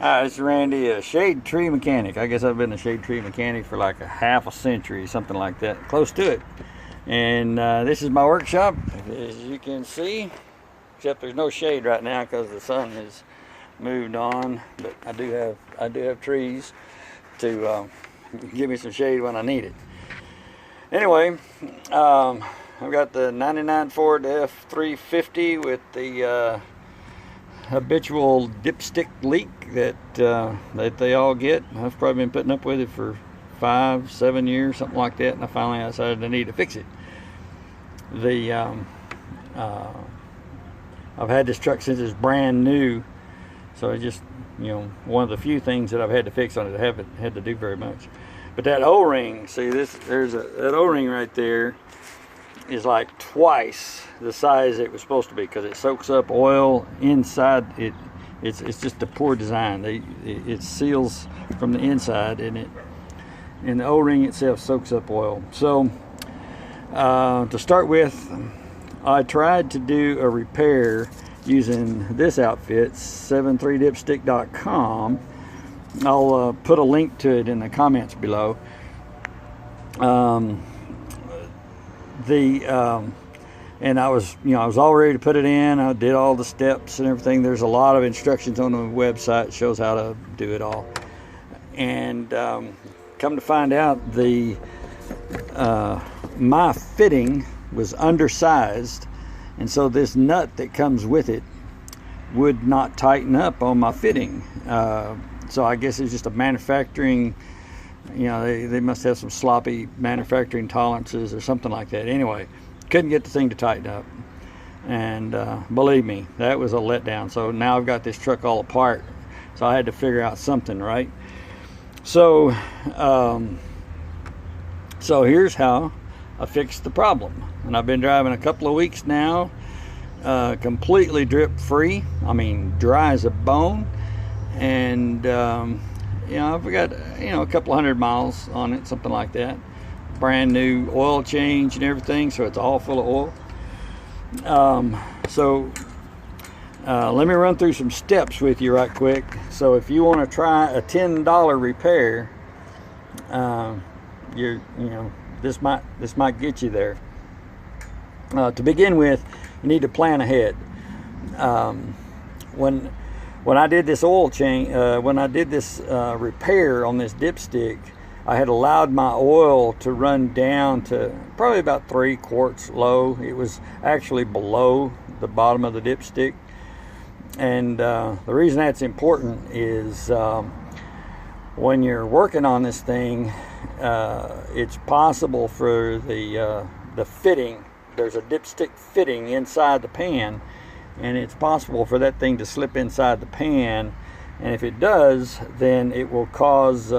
Hi, it's Randy, a shade tree mechanic. I guess I've been a shade tree mechanic for like a half a century, something like that, close to it. And this is my workshop, as you can see, except there's no shade right now because the sun has moved on. But I do have trees to give me some shade when I need it. Anyway, I've got the 99 Ford F350 with the habitual dipstick leak that they all get. I've probably been putting up with it for 5-7 years, something like that, and I finally decided I need to fix it. I've had this truck since it's brand new, so it's just, one of the few things that I've had to fix on it. I haven't had to do very much. But that O-ring, see this, that O-ring right there is like twice the size it was supposed to be because it soaks up oil inside it. It's just a poor design. It seals from the inside, and the O-ring itself soaks up oil. So to start with, I tried to do a repair using this outfit, 73dipstick.com. I'll put a link to it in the comments below. And I was all ready to put it in. I did all the steps and everything. There's a lot of instructions on the website. It shows how to do it all. And come to find out, my fitting was undersized, and so this nut that comes with it would not tighten up on my fitting. So I guess it's just a manufacturing, they must have some sloppy manufacturing tolerances or something like that. Anyway, couldn't get the thing to tighten up, and believe me, that was a letdown. So now I've got this truck all apart, so I had to figure out something, right? So so here's how I fixed the problem. And I've been driving a couple of weeks now, completely drip free. I mean, dry as a bone. And I've got a couple 100 miles on it, something like that. Brand new oil change and everything, so it's all full of oil. Let me run through some steps with you right quick. So if you want to try a $10 repair, this might get you there. To begin with, you need to plan ahead. When I did this oil change, when I did this repair on this dipstick, I had allowed my oil to run down to probably about 3 quarts low. It was actually below the bottom of the dipstick. And the reason that's important is when you're working on this thing, it's possible for the fitting, there's a dipstick fitting inside the pan, and it's possible for that thing to slip inside the pan, and if it does, then it will cause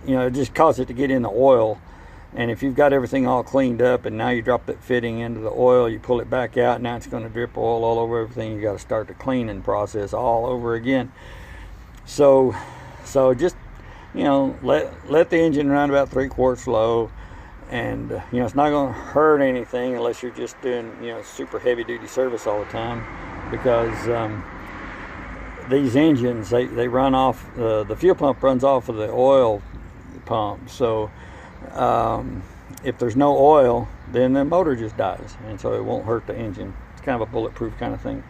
just cause it to get in the oil. And if you've got everything all cleaned up and now you drop that fitting into the oil, you pull it back out, now it's going to drip oil all over everything. You got to start the cleaning process all over again. So just let the engine run about 3 quarts low, and it's not going to hurt anything unless you're just doing super heavy duty service all the time, because these engines, they run off, the fuel pump runs off of the oil pump. So if there's no oil, then the motor just dies, and so it won't hurt the engine. It's kind of a bulletproof kind of thing.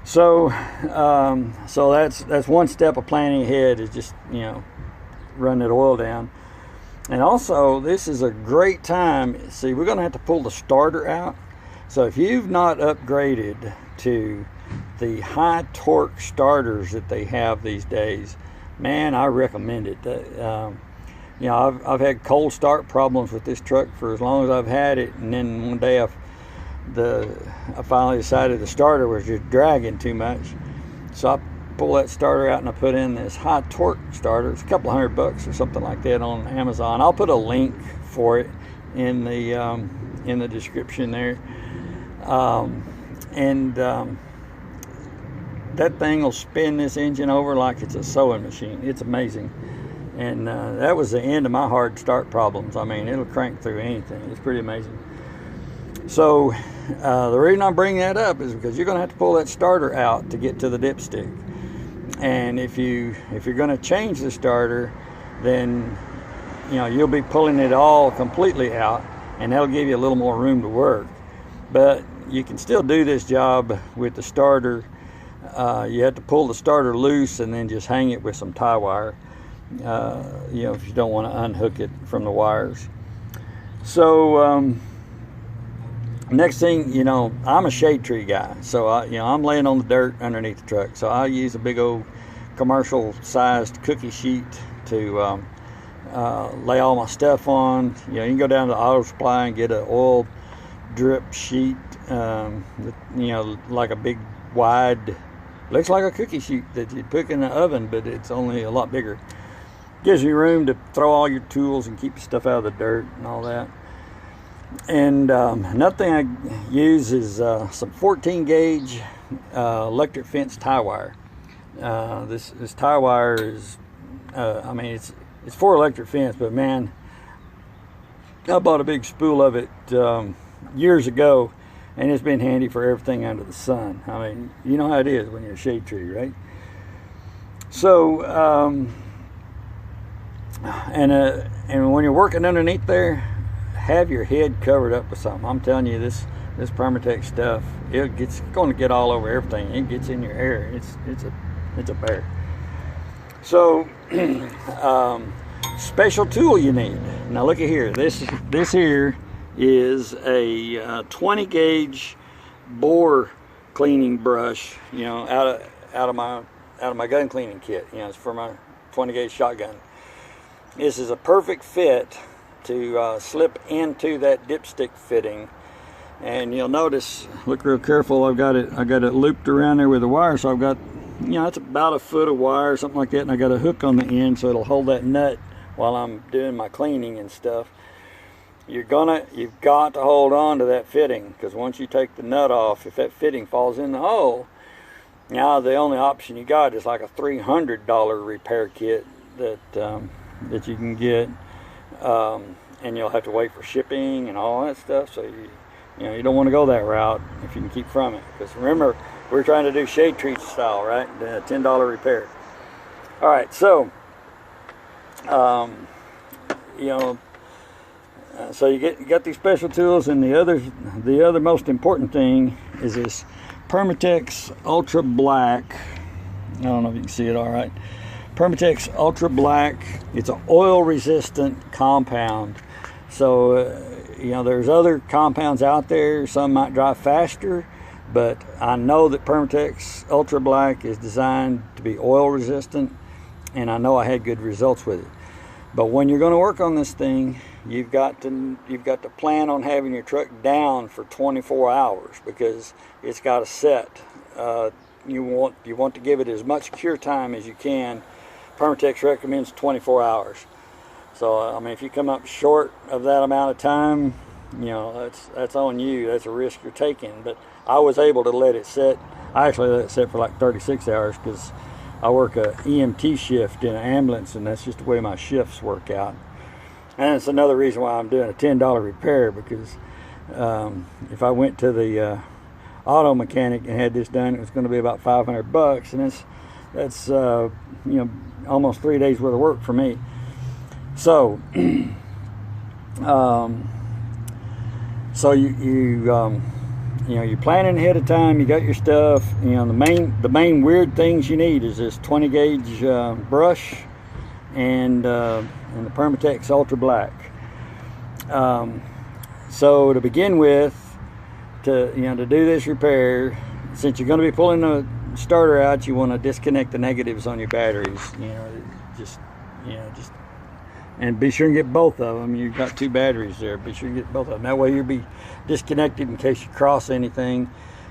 So that's one step of planning ahead, is just run that oil down. And also, this is a great time. See, we're going to have to pull the starter out. So if you've not upgraded to the high torque starters that they have these days, man, I recommend it. I've had cold start problems with this truck for as long as I've had it, and then one day I finally decided the starter was just dragging too much. So I pull that starter out and I put in this high torque starter. It's a couple $100 or something like that on Amazon. I'll put a link for it in the description there. That thing will spin this engine over like it's a sewing machine. It's amazing. And that was the end of my hard start problems. I mean, it'll crank through anything. It's pretty amazing. So the reason I'm bringing that up is because you're going to have to pull that starter out to get to the dipstick. And if you're going to change the starter, then you'll be pulling it all completely out, and that'll give you a little more room to work. But you can still do this job with the starter. You have to pull the starter loose and then just hang it with some tie wire, if you don't want to unhook it from the wires. So next thing, I'm a shade tree guy, so I'm laying on the dirt underneath the truck, so I use a big old commercial sized cookie sheet to lay all my stuff on. You can go down to the auto supply and get an oil drip sheet, like a big wide, looks like a cookie sheet that you'd put in the oven, but it's only a lot bigger. Gives you room to throw all your tools and keep your stuff out of the dirt and all that. And another thing I use is some 14 gauge electric fence tie wire. This tie wire is, it's for electric fence, but man, I bought a big spool of it years ago, and it's been handy for everything under the sun. I mean, you know how it is when you're a shade tree, right? So, and when you're working underneath there, have your head covered up with something. I'm telling you, this Permatex stuff, it's going to get all over everything. It gets in your hair. It's a bear. So, special tool you need. Now look at here. This here is a 20 gauge bore cleaning brush. Out of my gun cleaning kit. It's for my 20 gauge shotgun. This is a perfect fit to slip into that dipstick fitting, and you'll notice, look real careful, I got it looped around there with a wire, so I've got, it's about a foot of wire, something like that, and I got a hook on the end so it'll hold that nut while I'm doing my cleaning and stuff. You've got to hold on to that fitting, because once you take the nut off, if that fitting falls in the hole, now the only option you got is like a $300 repair kit that you can get. And you'll have to wait for shipping and all that stuff, so you don't want to go that route if you can keep from it, because remember, we're trying to do shade tree style, right? The $10 repair. All right, so so you got these special tools, and the other most important thing is this Permatex Ultra Black. I don't know if you can see it all right. Permatex Ultra Black. It's an oil resistant compound. So there's other compounds out there. Some might dry faster, but I know that Permatex Ultra Black is designed to be oil resistant, and I know I had good results with it. But when you're going to work on this thing, you've got to plan on having your truck down for 24 hours, because it's got to set. You want to give it as much cure time as you can. Permatex recommends 24 hours. So if you come up short of that amount of time, that's on you. That's a risk you're taking. But I was able to let it set. I actually let it set for like 36 hours because I work a EMT shift in an ambulance, and that's just the way my shifts work out. And it's another reason why I'm doing a $10 repair, because if I went to the auto mechanic and had this done, it was going to be about $500, and that's almost 3 days worth of work for me. So you you're planning ahead of time. You got your stuff. The main weird things you need is this 20 gauge brush and the Permatex Ultra Black. So to begin with, to do this repair, since you're going to be pulling the starter out, you want to disconnect the negatives on your batteries. And be sure and get both of them. You've got two batteries there. Be sure and get both of them. That way you'll be disconnected in case you cross anything.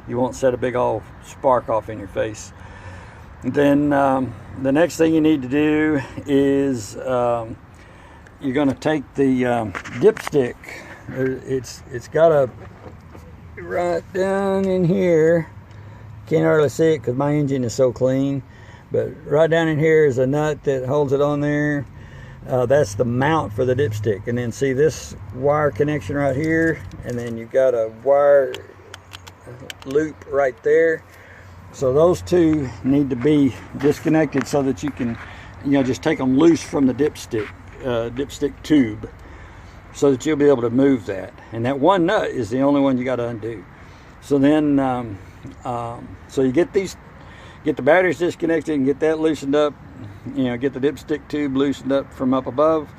You won't set a big old spark off in your face. And then the next thing you need to do is you're going to take the dipstick. It's got a right down in here. Can't hardly see it because my engine is so clean. But right down in here is a nut that holds it on there. That's the mount for the dipstick. And then see this wire connection right here, and then you've got a wire loop right there. So those two need to be disconnected so that you can, just take them loose from the dipstick tube, so that you'll be able to move that. And that one nut is the only one you got to undo. So then, so you get the batteries disconnected and get that loosened up. Get the dipstick tube loosened up from up above.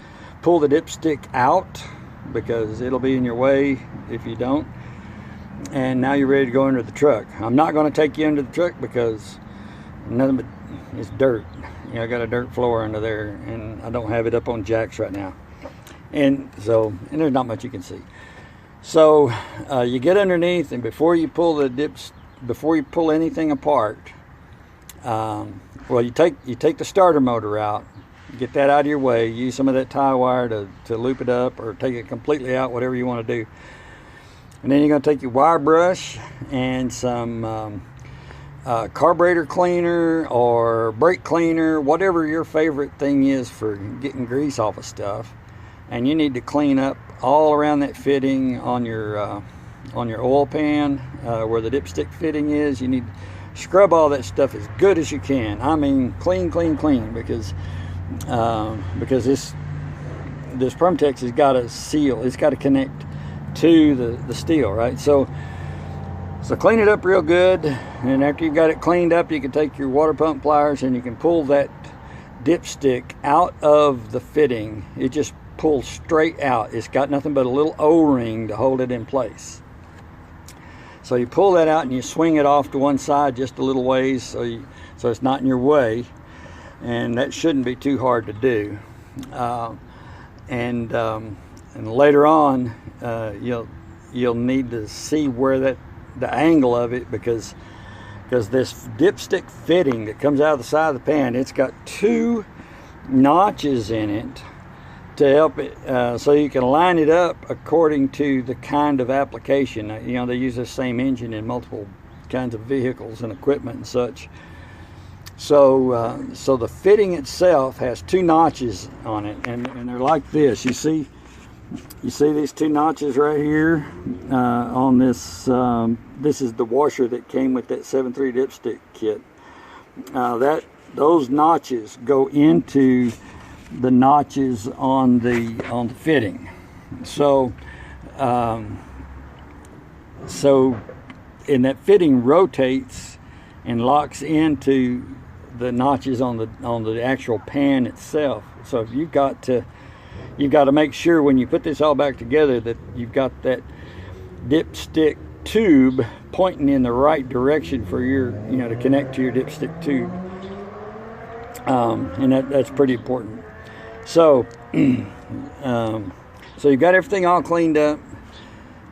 Pull the dipstick out, because it'll be in your way if you don't. And now you're ready to go into the truck. I'm not going to take you into the truck because nothing but it's dirt. I got a dirt floor under there, and I don't have it up on jacks right now. And there's not much you can see. So you get underneath, and before you pull anything apart, you take the starter motor out, get that out of your way, use some of that tie wire to loop it up, or take it completely out, whatever you want to do. And then you're going to take your wire brush and some carburetor cleaner or brake cleaner, whatever your favorite thing is for getting grease off of stuff. And you need to clean up all around that fitting on your oil pan, where the dipstick fitting is. You need to scrub all that stuff as good as you can. I mean, clean, because this Permatex has got a seal. It's got to connect to the steel, right? So clean it up real good, and after you've got it cleaned up, you can take your water pump pliers and you can pull that dipstick out of the fitting. It just pulls straight out. It's got nothing but a little O-ring to hold it in place. So you pull that out and you swing it off to one side just a little ways, so it's not in your way, and that shouldn't be too hard to do. And later on, you'll need to see where the angle of it, because this dipstick fitting that comes out of the side of the pan, it's got two notches in it to help it, so you can line it up according to the kind of application. They use the same engine in multiple kinds of vehicles and equipment and such. So the fitting itself has two notches on it, and they're like this. You see these two notches right here on this. This is the washer that came with that 7.3 dipstick kit. Those notches go into the notches on the fitting. So and that fitting rotates and locks into the notches on the actual pan itself. So if you've got to make sure when you put this all back together that you've got that dipstick tube pointing in the right direction for your, to connect to your dipstick tube. And that's pretty important. So, so you've got everything all cleaned up.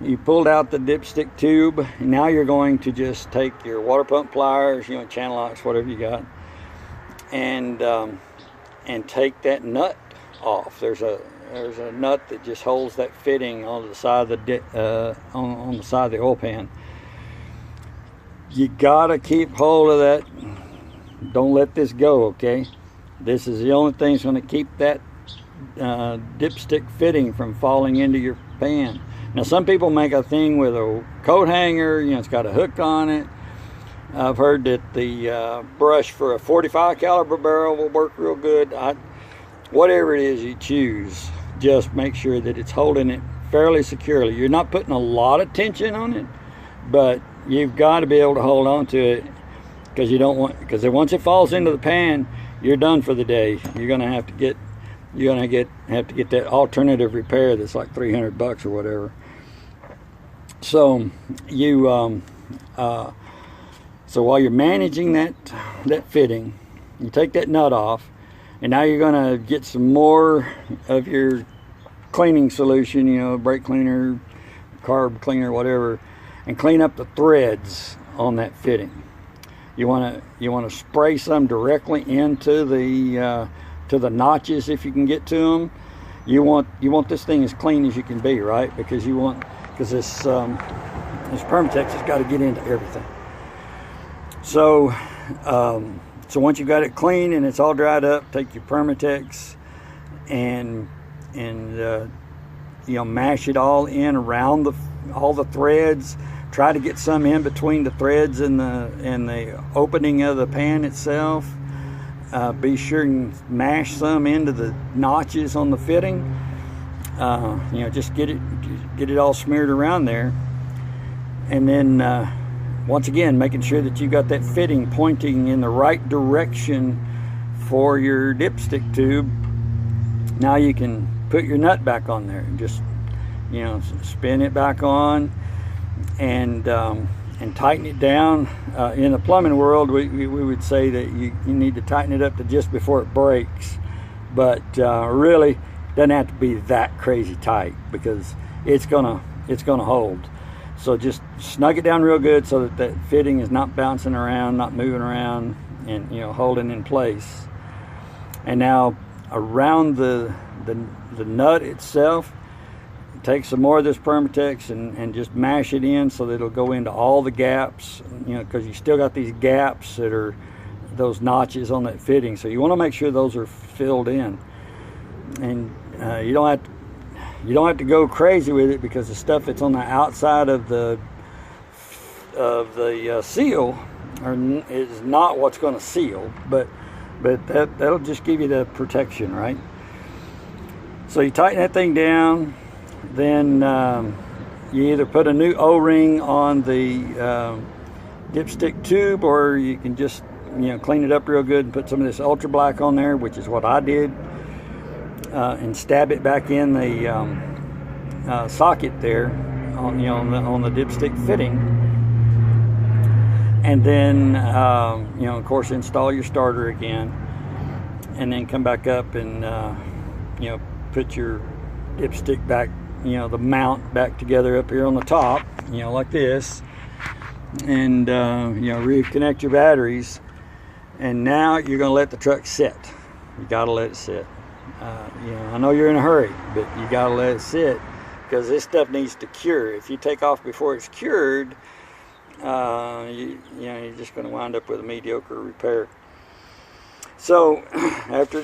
You pulled out the dipstick tube. Now you're going to just take your water pump pliers, channel locks, whatever you got, and take that nut off. There's a nut that just holds that fitting on the side of on the side of the oil pan. You gotta keep hold of that. Don't let this go, okay? This is the only thing that's going to keep that dipstick fitting from falling into your pan. Now, some people make a thing with a coat hanger. It's got a hook on it. I've heard that the brush for a 45 caliber barrel will work real good. Whatever it is you choose, just make sure that it's holding it fairly securely. You're not putting a lot of tension on it, but you've got to be able to hold on to it, because once it falls into the pan, you're done for the day. You're gonna have to get that alternative repair that's like $300 or whatever. So so while you're managing that fitting, you take that nut off, and now you're gonna get some more of your cleaning solution, brake cleaner, carb cleaner, whatever, and clean up the threads on that fitting. You want to spray some directly into to the notches if you can get to them. You want this thing as clean as you can be, right? Because this Permatex has got to get into everything. So once you've got it clean and it's all dried up, take your Permatex and mash it all in around all the threads. Try to get some in between the threads and the opening of the pan itself. Be sure and mash some into the notches on the fitting. You know, just get it all smeared around there. And then once again, making sure that you got that fitting pointing in the right direction for your dipstick tube. Now you can put your nut back on there and just, you know, spin it back on and tighten it down. In the plumbing world, we would say that you need to tighten it up to just before it breaks, but really it doesn't have to be that crazy tight, because it's gonna hold. So just snug it down real good so that fitting is not bouncing around, not moving around, and, you know, holding in place. And now around the nut itself, take some more of this Permatex and just mash it in so that it'll go into all the gaps, you know, because you still got these gaps that are those notches on that fitting. So you want to make sure those are filled in. And you don't have to go crazy with it, because the stuff that's on the outside of the seal is not what's going to seal, but that'll just give you the protection, right? So you tighten that thing down, then you either put a new O-ring on the dipstick tube, or you can just, you know, clean it up real good and put some of this ultra black on there, which is what I did, and stab it back in the socket there on, you know, on the dipstick fitting. And then you know, of course, install your starter again, and then come back up and you know, put your dipstick back, you know, the mount back together up here on the top, you know, like this, and you know, reconnect your batteries. And now you're going to let the truck sit. You got to let it sit. You know, I know you're in a hurry, but you got to let it sit, because this stuff needs to cure. If you take off before it's cured, you know, you're just going to wind up with a mediocre repair. So after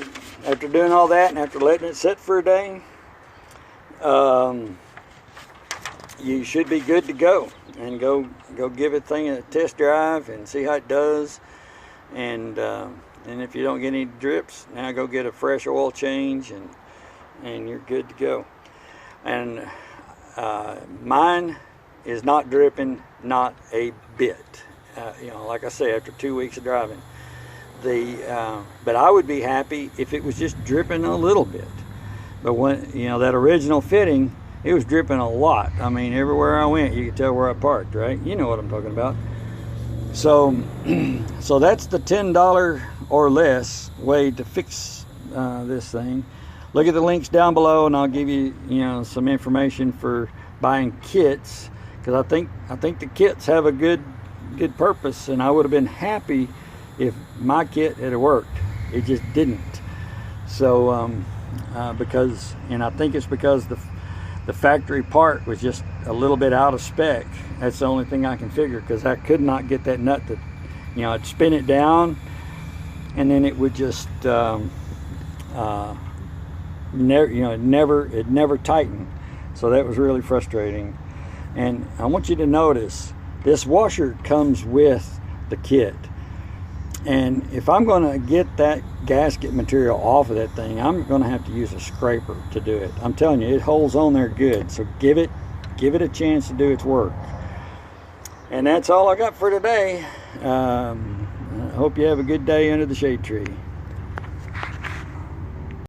doing all that, and after letting it sit for a day, you should be good to go, and go give it thing a test drive and see how it does. And if you don't get any drips, now go get a fresh oil change, and you're good to go. And mine is not dripping, not a bit. You know, like I say, after 2 weeks of driving, but I would be happy if it was just dripping a little bit. But when, you know, that original fitting, it was dripping a lot. I mean, everywhere I went, you could tell where I parked, right? You know what I'm talking about. So that's the $10 or less way to fix this thing. Look at the links down below, and I'll give you, you know, some information for buying kits, because I think the kits have a good purpose, and I would have been happy if my kit had worked. It just didn't. So because, and I think it's because the factory part was just a little bit out of spec. That's the only thing I can figure, because I could not get that nut to, you know, I'd spin it down, and then it would just it never tightened. So that was really frustrating. And I want you to notice this washer comes with the kit, and if I'm going to get that gasket material off of that thing, I'm going to have to use a scraper to do it. I'm telling you, it holds on there good. So give it a chance to do its work. And that's all I got for today. I hope you have a good day under the shade tree.